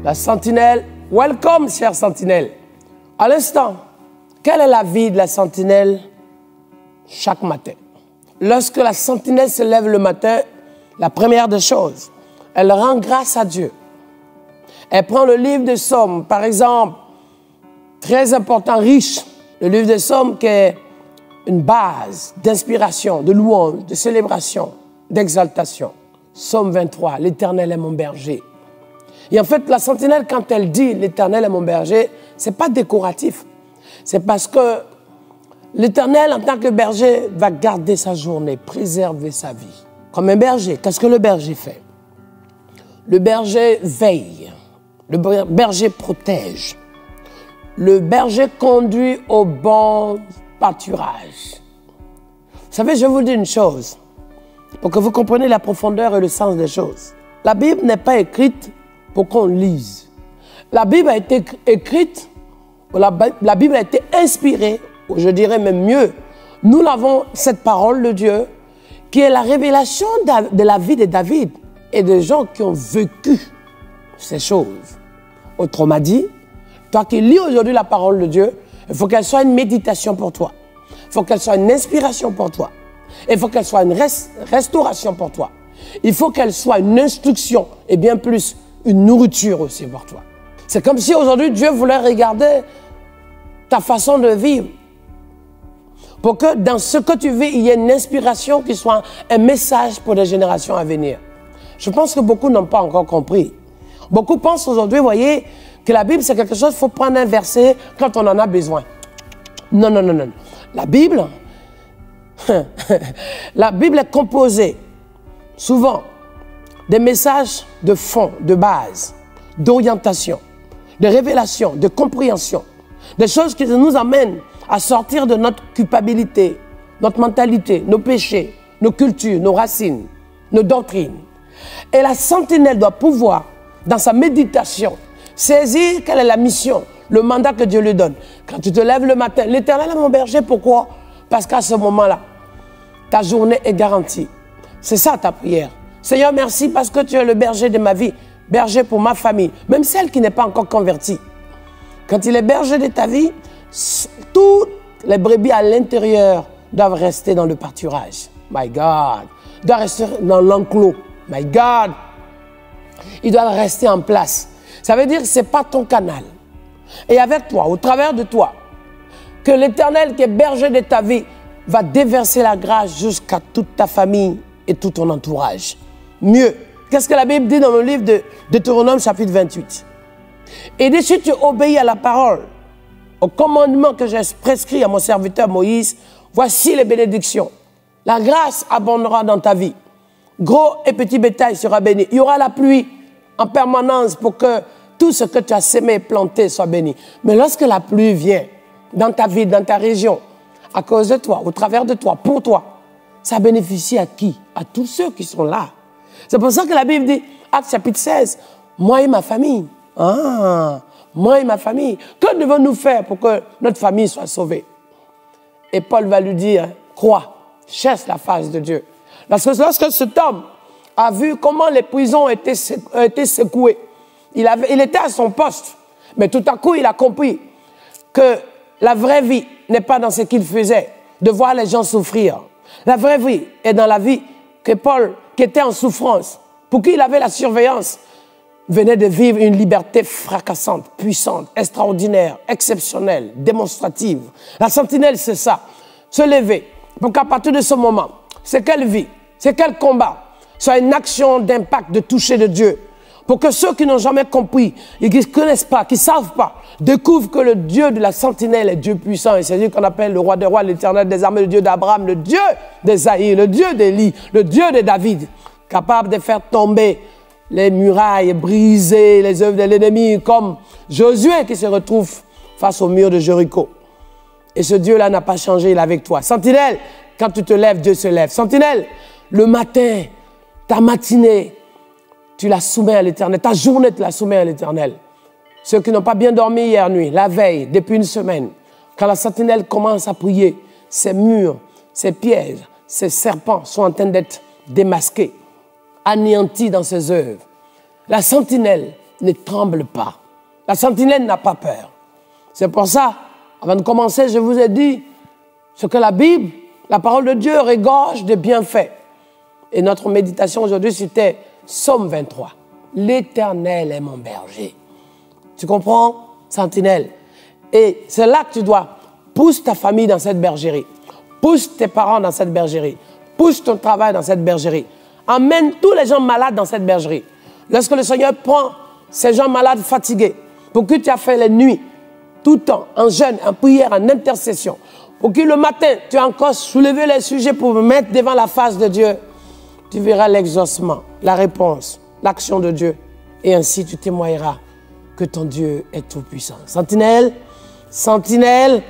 La sentinelle, welcome, chère sentinelle. À l'instant, quelle est la vie de la sentinelle chaque matin? Lorsque la sentinelle se lève le matin, la première des choses, elle rend grâce à Dieu. Elle prend le livre des Psaumes, par exemple, très important, riche. Le livre des Psaumes qui est une base d'inspiration, de louange, de célébration, d'exaltation. Psaume 23, l'Éternel est mon berger. Et en fait, la sentinelle, quand elle dit « l'Éternel est mon berger », ce n'est pas décoratif. C'est parce que l'Éternel, en tant que berger, va garder sa journée, préserver sa vie. Comme un berger, qu'est-ce que le berger fait? Le berger veille, le berger protège, le berger conduit au bon pâturage. Vous savez, je vous dis une chose, pour que vous compreniez la profondeur et le sens des choses. La Bible n'est pas écrite pour qu'on lise. La Bible a été écrite, la Bible a été inspirée, ou je dirais même mieux, nous avons cette parole de Dieu qui est la révélation de la vie de David et des gens qui ont vécu ces choses. Autrement dit, toi qui lis aujourd'hui la parole de Dieu, il faut qu'elle soit une méditation pour toi. Il faut qu'elle soit une inspiration pour toi. Il faut qu'elle soit une restauration pour toi. Il faut qu'elle soit une instruction et bien plus une nourriture aussi pour toi. C'est comme si aujourd'hui Dieu voulait regarder ta façon de vivre pour que dans ce que tu vis, il y ait une inspiration qui soit un message pour les générations à venir. Je pense que beaucoup n'ont pas encore compris. Beaucoup pensent aujourd'hui, vous voyez, que la Bible c'est quelque chose, il faut prendre un verset quand on en a besoin. Non, non, non, non. La Bible est composée souvent des messages de fond, de base, d'orientation, de révélation, de compréhension, des choses qui nous amènent à sortir de notre culpabilité, notre mentalité, nos péchés, nos cultures, nos racines, nos doctrines. Et la sentinelle doit pouvoir, dans sa méditation, saisir quelle est la mission, le mandat que Dieu lui donne. Quand tu te lèves le matin, l'Éternel est mon berger, pourquoi? Parce qu'à ce moment-là, ta journée est garantie. C'est ça ta prière. Seigneur, merci parce que tu es le berger de ma vie, berger pour ma famille, même celle qui n'est pas encore convertie. Quand il est berger de ta vie, toutes les brebis à l'intérieur doivent rester dans le pâturage. My God. Ils doivent rester dans l'enclos. My God. Ils doivent rester en place. Ça veut dire que ce n'est pas ton canal. Et avec toi, au travers de toi, que l'Éternel qui est berger de ta vie va déverser la grâce jusqu'à toute ta famille et tout ton entourage. Mieux, qu'est-ce que la Bible dit dans le livre de Deutéronome chapitre 28? Et dès que tu obéis à la parole, au commandement que j'ai prescrit à mon serviteur Moïse, voici les bénédictions. La grâce abondera dans ta vie. Gros et petit bétail sera béni. Il y aura la pluie en permanence pour que tout ce que tu as semé et planté soit béni. Mais lorsque la pluie vient dans ta vie, dans ta région, à cause de toi, au travers de toi, pour toi, ça bénéficie à qui? À tous ceux qui sont là. C'est pour ça que la Bible dit, Actes chapitre 16, moi et ma famille. Ah, moi et ma famille. Que devons-nous faire pour que notre famille soit sauvée? Et Paul va lui dire, crois, cherche la face de Dieu. Lorsque cet homme a vu comment les prisons étaient secouées, il était à son poste, mais tout à coup il a compris que la vraie vie n'est pas dans ce qu'il faisait, de voir les gens souffrir. La vraie vie est dans la vie que Paul, qui était en souffrance, pour qui il avait la surveillance, venait de vivre une liberté fracassante, puissante, extraordinaire, exceptionnelle, démonstrative. La sentinelle, c'est ça. Se lever. Pour qu'à partir de ce moment, c'est quelle vie, c'est quel combat, soit une action d'impact, de toucher de Dieu. Pour que ceux qui n'ont jamais compris et qui ne connaissent pas, qui ne savent pas, découvrent que le Dieu de la sentinelle est Dieu puissant. Et c'est lui qu'on appelle le roi des rois, l'Éternel des armées, le Dieu d'Abraham, le Dieu d'Ésaïe, le Dieu d'Élie, le Dieu de David, capable de faire tomber les murailles, briser les œuvres de l'ennemi, comme Josué qui se retrouve face au mur de Jéricho. Et ce Dieu-là n'a pas changé, il est avec toi. Sentinelle, quand tu te lèves, Dieu se lève. Sentinelle, le matin, ta matinée, tu la soumets à l'Éternel. Ta journée, tu la soumets à l'Éternel. Ceux qui n'ont pas bien dormi hier nuit, la veille, depuis une semaine, quand la sentinelle commence à prier, ces murs, ces pièges, ces serpents sont en train d'être démasqués, anéantis dans ses œuvres. La sentinelle ne tremble pas. La sentinelle n'a pas peur. C'est pour ça, avant de commencer, je vous ai dit ce que la Bible, la parole de Dieu regorge de bienfaits. Et notre méditation aujourd'hui, c'était Psaume 23. L'Éternel est mon berger. Tu comprends? Sentinelle. Et c'est là que tu dois pousser ta famille dans cette bergerie. Pousse tes parents dans cette bergerie. Pousse ton travail dans cette bergerie. Emmène tous les gens malades dans cette bergerie. Lorsque le Seigneur prend ces gens malades fatigués, pour qui tu as fait les nuits, tout le temps, en jeûne, en prière, en intercession, pour que le matin, tu as encore soulevé les sujets pour me mettre devant la face de Dieu, tu verras l'exaucement, la réponse, l'action de Dieu. Et ainsi, tu témoigneras que ton Dieu est tout-puissant. Sentinelle, sentinelle,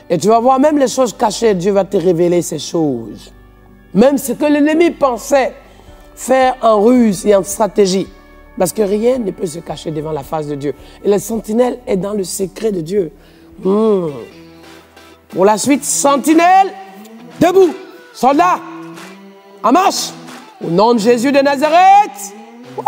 et tu vas voir même les choses cachées, Dieu va te révéler ces choses. Même ce que l'ennemi pensait faire en ruse et en stratégie. Parce que rien ne peut se cacher devant la face de Dieu. Et la sentinelle est dans le secret de Dieu. Pour la suite, sentinelle, debout, soldat, en marche, au nom de Jésus de Nazareth. Wouh!